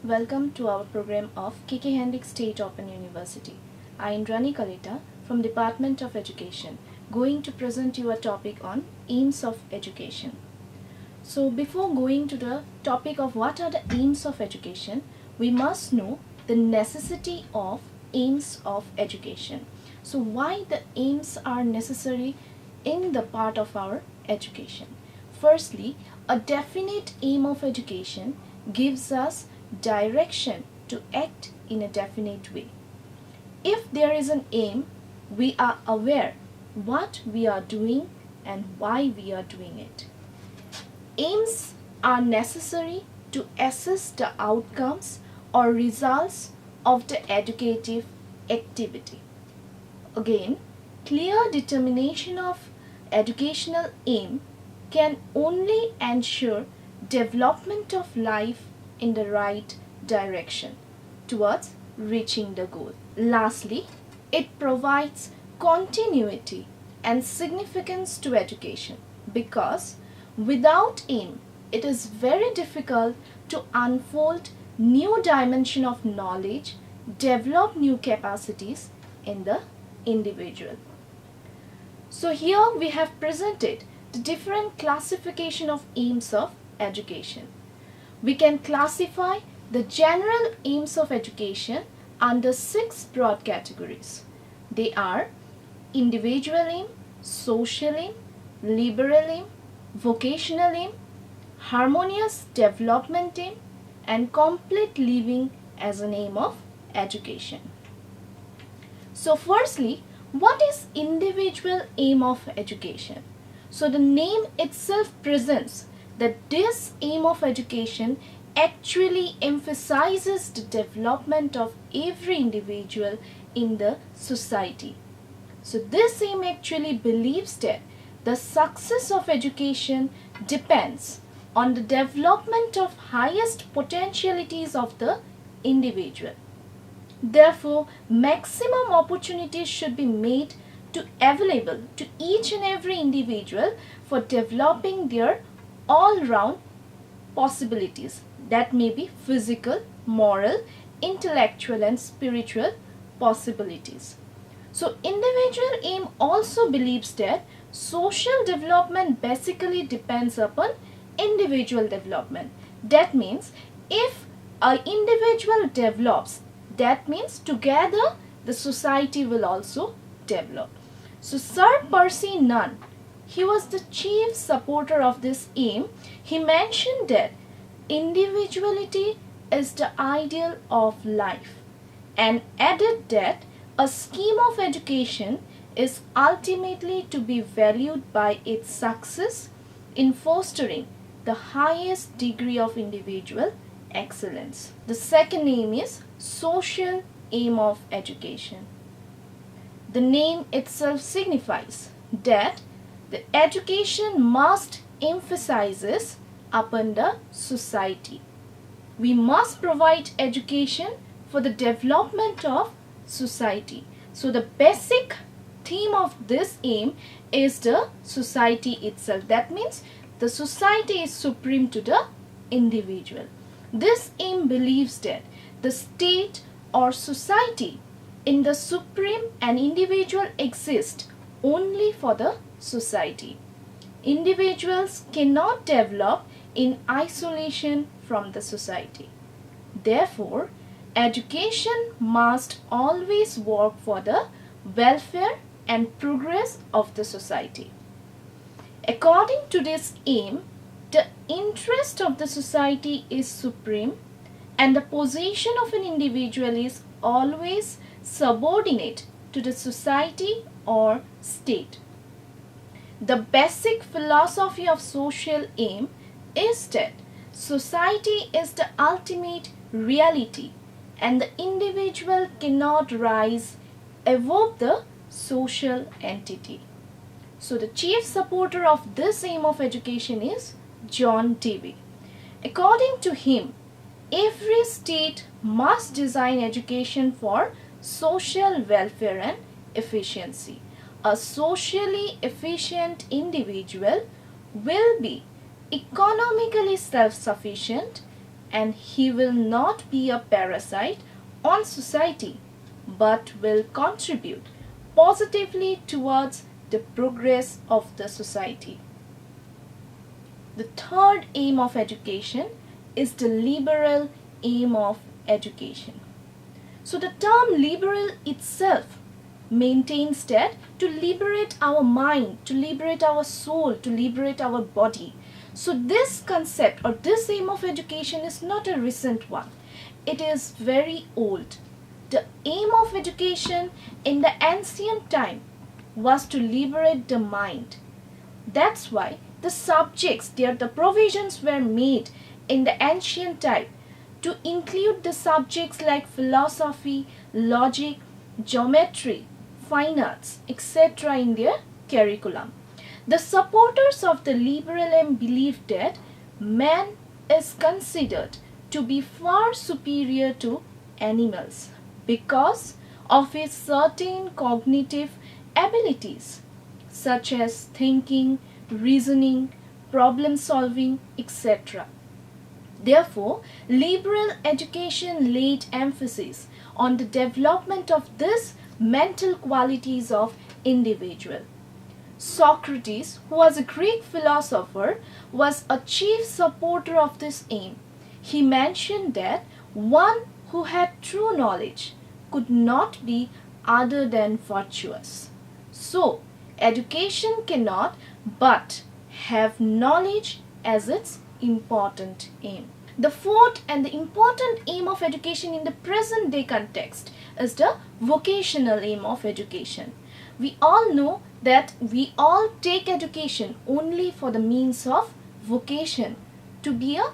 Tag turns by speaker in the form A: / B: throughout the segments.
A: Welcome to our program of KK Hendrik State Open University. I am Rani Kalita from Department of Education, going to present you a topic on aims of education. So before going to the topic of what are the aims of education, we must know the necessity of aims of education. So why the aims are necessary in the part of our education? Firstly, a definite aim of education gives us direction to act in a definite way. If there is an aim, we are aware what we are doing and why we are doing it. Aims are necessary to assess the outcomes or results of the educative activity. Again, clear determination of educational aim can only ensure development of life in the right direction towards reaching the goal. Lastly, it provides continuity and significance to education because without aim, it is very difficult to unfold new dimension of knowledge, develop new capacities in the individual. So here we have presented the different classification of aims of education. We can classify the general aims of education under 6 broad categories. They are individual aim, social aim, liberal aim, vocational aim, harmonious development aim, and complete living as an aim of education. So firstly, what is individual aim of education? So the name itself presents that this aim of education actually emphasizes the development of every individual in the society. So this aim actually believes that the success of education depends on the development of highest potentialities of the individual. Therefore, maximum opportunities should be made available to each and every individual for developing their all-round possibilities that may be physical, moral, intellectual and spiritual possibilities. So individual aim also believes that social development basically depends upon individual development. That means if an individual develops, that means together the society will also develop. So Sir Percy Nunn, he was the chief supporter of this aim. He mentioned that individuality is the ideal of life and added that a scheme of education is ultimately to be valued by its success in fostering the highest degree of individual excellence. The second aim is social aim of education. The name itself signifies that the education must emphasizes upon the society. We must provide education for the development of society. So the basic theme of this aim is the society itself. That means the society is supreme to the individual. This aim believes that the state or society in the supreme and individual exist only for the society. Individuals cannot develop in isolation from the society. Therefore, education must always work for the welfare and progress of the society. According to this aim, the interest of the society is supreme and the position of an individual is always subordinate to the society or state. The basic philosophy of social aim is that society is the ultimate reality and the individual cannot rise above the social entity. So the chief supporter of this aim of education is John Dewey. According to him, every state must design education for social welfare and efficiency. A socially efficient individual will be economically self-sufficient and he will not be a parasite on society but will contribute positively towards the progress of the society. The third aim of education is the liberal aim of education. So the term liberal itself maintains that to liberate our mind, to liberate our soul, to liberate our body. So this concept or this aim of education is not a recent one. It is very old. The aim of education in the ancient time was to liberate the mind. That's why the subjects, the provisions were made in the ancient time to include the subjects like philosophy, logic, geometry, fine arts, etc. in their curriculum. The supporters of the liberal aim believed that man is considered to be far superior to animals because of his certain cognitive abilities such as thinking, reasoning, problem solving, etc. Therefore, liberal education laid emphasis on the development of these mental qualities of individual. Socrates, who was a Greek philosopher, was a chief supporter of this aim. He mentioned that one who had true knowledge could not be other than virtuous. So, education cannot but have knowledge as its important aim. The fourth and the important aim of education in the present day context is the vocational aim of education. We all know that we all take education only for the means of vocation, to be a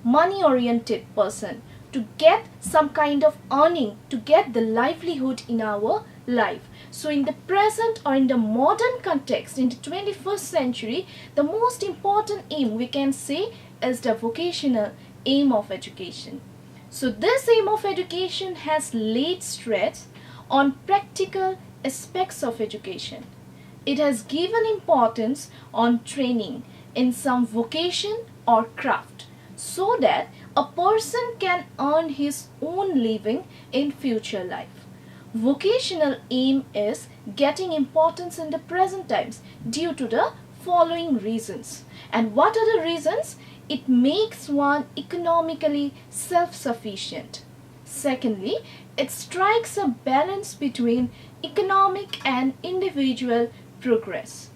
A: money oriented person, to get some kind of earning, to get the livelihood in our life. So in the present or in the modern context, in the 21st century, the most important aim we can say is the vocational aim of education. So this aim of education has laid stress on practical aspects of education. It has given importance on training in some vocation or craft so that a person can earn his own living in future life. Vocational aim is getting importance in the present times due to the following reasons. And what are the reasons? It makes one economically self-sufficient. Secondly, it strikes a balance between economic and individual progress.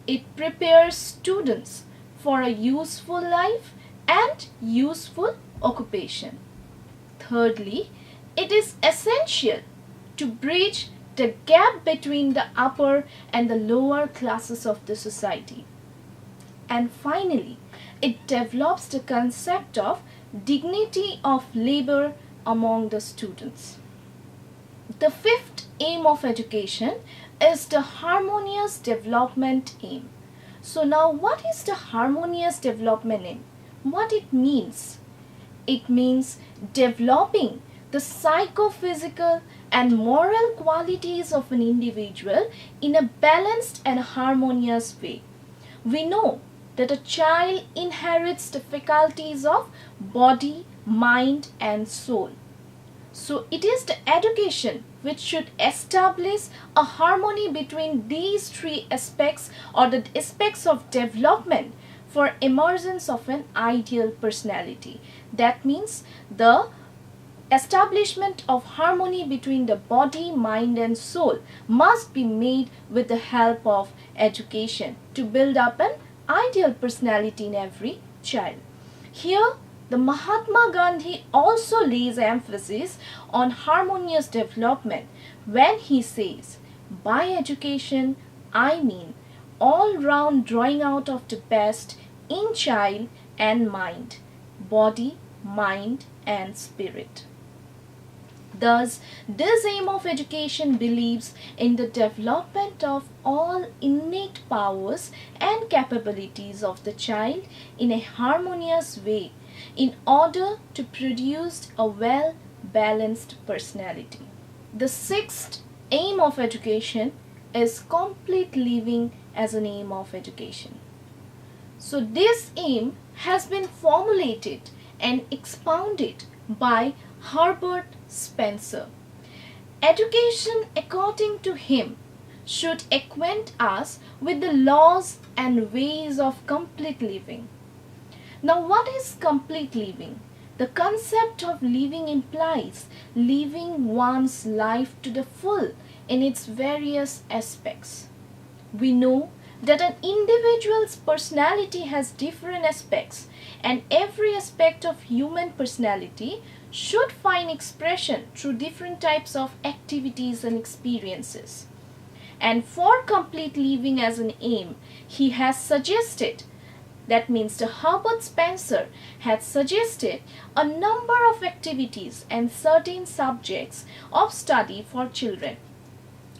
A: It prepares students for a useful life and useful occupation. Thirdly, it is essential to bridge the gap between the upper and the lower classes of the society. And finally, it develops the concept of dignity of labor among the students. The fifth aim of education is the harmonious development aim. So now what is the harmonious development aim? What it means? It means developing the psychophysical and moral qualities of an individual in a balanced and harmonious way. We know that a child inherits the faculties of body, mind and soul. So it is the education which should establish a harmony between these three aspects or the aspects of development for emergence of an ideal personality. That means the establishment of harmony between the body, mind and soul must be made with the help of education to build up an ideal personality in every child. Here, the Mahatma Gandhi also lays emphasis on harmonious development when he says, by education, I mean all-round drawing out of the best in child and mind, body, mind and spirit. Thus, this aim of education believes in the development of all innate powers and capabilities of the child in a harmonious way in order to produce a well-balanced personality. The sixth aim of education is complete living as an aim of education. So this aim has been formulated and expounded by Herbert Spencer. Education, according to him, should acquaint us with the laws and ways of complete living. Now, what is complete living? The concept of living implies living one's life to the full in its various aspects. We know that an individual's personality has different aspects, and every aspect of human personality should find expression through different types of activities and experiences. And for complete living as an aim, he has suggested, that means the Herbert Spencer had suggested a number of activities and certain subjects of study for children.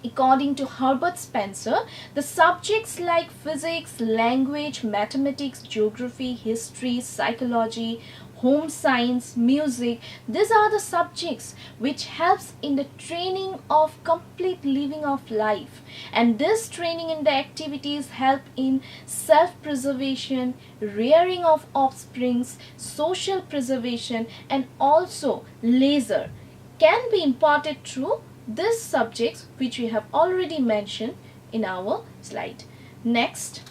A: According to Herbert Spencer, the subjects like physics, language, mathematics, geography, history, psychology, home science, music, these are the subjects which helps in the training of complete living of life. And this training in the activities help in self-preservation, rearing of offsprings, social preservation, and also leisure can be imparted through these subjects which we have already mentioned in our slide. Next,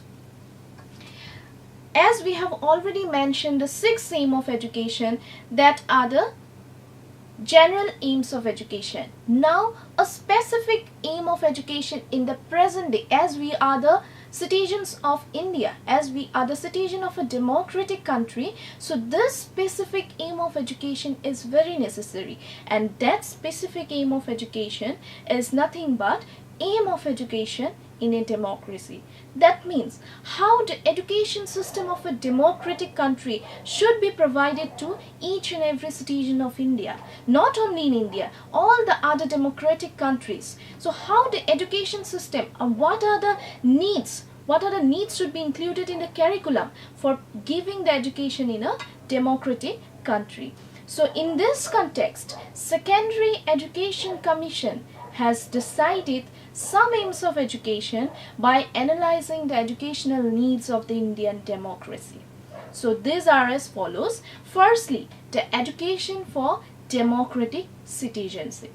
A: as we have already mentioned the sixth aim of education, that are the general aims of education. Now, a specific aim of education in the present day, as we are the citizens of India, as we are the citizen of a democratic country, so this specific aim of education is very necessary, and that specific aim of education is nothing but aim of education in a democracy. That means how the education system of a democratic country should be provided to each and every citizen of India, not only in India, all the other democratic countries. So how the education system and what are the needs should be included in the curriculum for giving the education in a democratic country. So in this context, Secondary Education Commission has decided some aims of education by analyzing the educational needs of the Indian democracy. So these are as follows. Firstly, the education for democratic citizenship.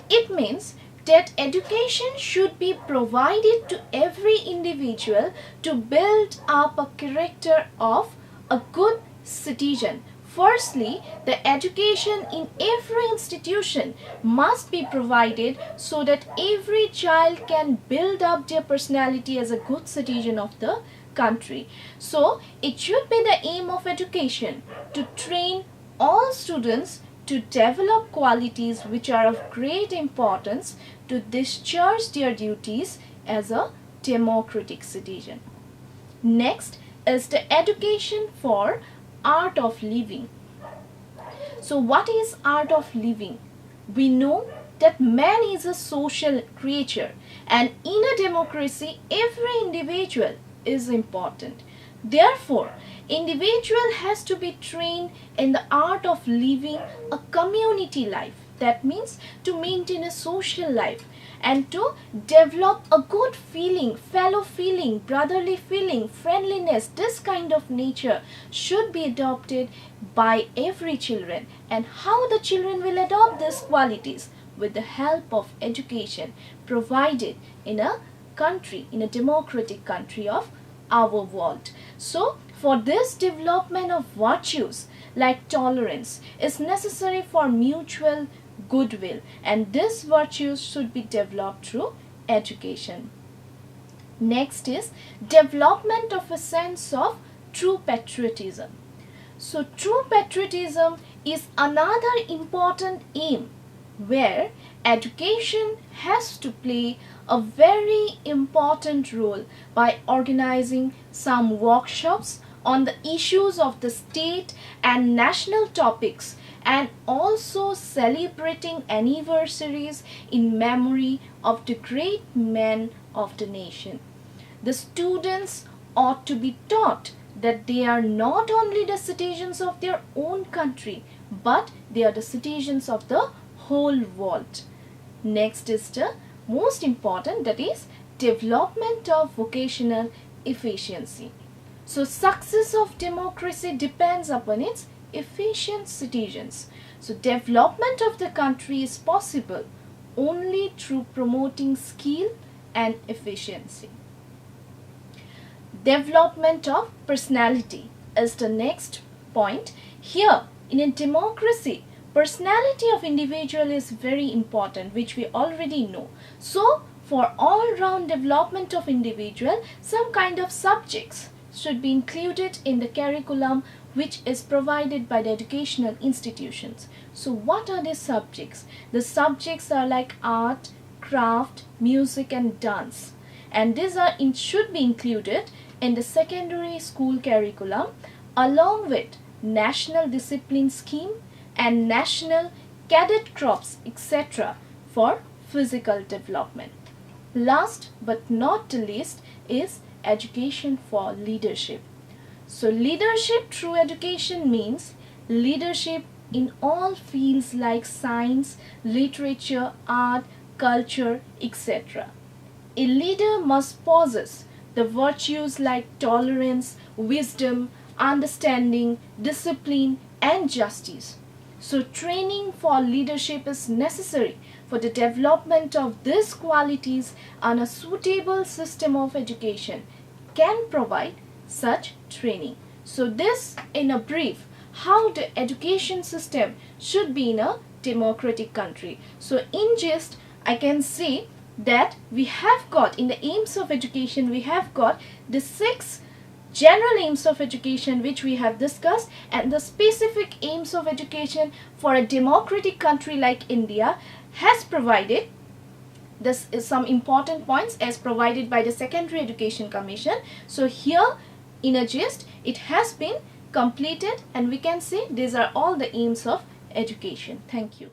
A: It means that education should be provided to every individual to build up a character of a good citizen. Firstly, the education in every institution must be provided so that every child can build up their personality as a good citizen of the country. So, it should be the aim of education to train all students to develop qualities which are of great importance to discharge their duties as a democratic citizen. Next is the education for art of living. So what is art of living? We know that man is a social creature, and in a democracy every individual is important. Therefore, individual has to be trained in the art of living a community life. That means to maintain a social life and to develop a good feeling, fellow feeling, brotherly feeling, friendliness. This kind of nature should be adopted by every children. And how the children will adopt these qualities? With the help of education provided in a country, in a democratic country of our world. So, for this development of virtues like tolerance is necessary for mutual goodwill, and these virtues should be developed through education. Next is development of a sense of true patriotism. So true patriotism is another important aim where education has to play a very important role by organizing some workshops on the issues of the state and national topics, and also celebrating anniversaries in memory of the great men of the nation. The students ought to be taught that they are not only the citizens of their own country, but they are the citizens of the whole world. Next is the most important, that is development of vocational efficiency. So success of democracy depends upon its efficient citizens. So development of the country is possible only through promoting skill and efficiency. Development of personality is the next point. Here, in a democracy, personality of individual is very important, which we already know. So, for all-round development of individual, some kind of subjects should be included in the curriculum which is provided by the educational institutions. So, what are these subjects? The subjects are like art, craft, music and dance. And these should be included in the secondary school curriculum along with national discipline scheme and national cadet corps etc. for physical development. Last but not the least is education for leadership. So leadership through education means leadership in all fields like science, literature, art, culture, etc. A leader must possess the virtues like tolerance, wisdom, understanding, discipline, and justice. So training for leadership is necessary for the development of these qualities, and a suitable system of education can provide such training. So this in a brief how the education system should be in a democratic country. So in gist I can say that we have got in the aims of education, we have got the 6 general aims of education which we have discussed, and the specific aims of education for a democratic country like India has provided. This is some important points as provided by the Secondary Education Commission. So here in a gist it has been completed, and we can say these are all the aims of education. Thank you.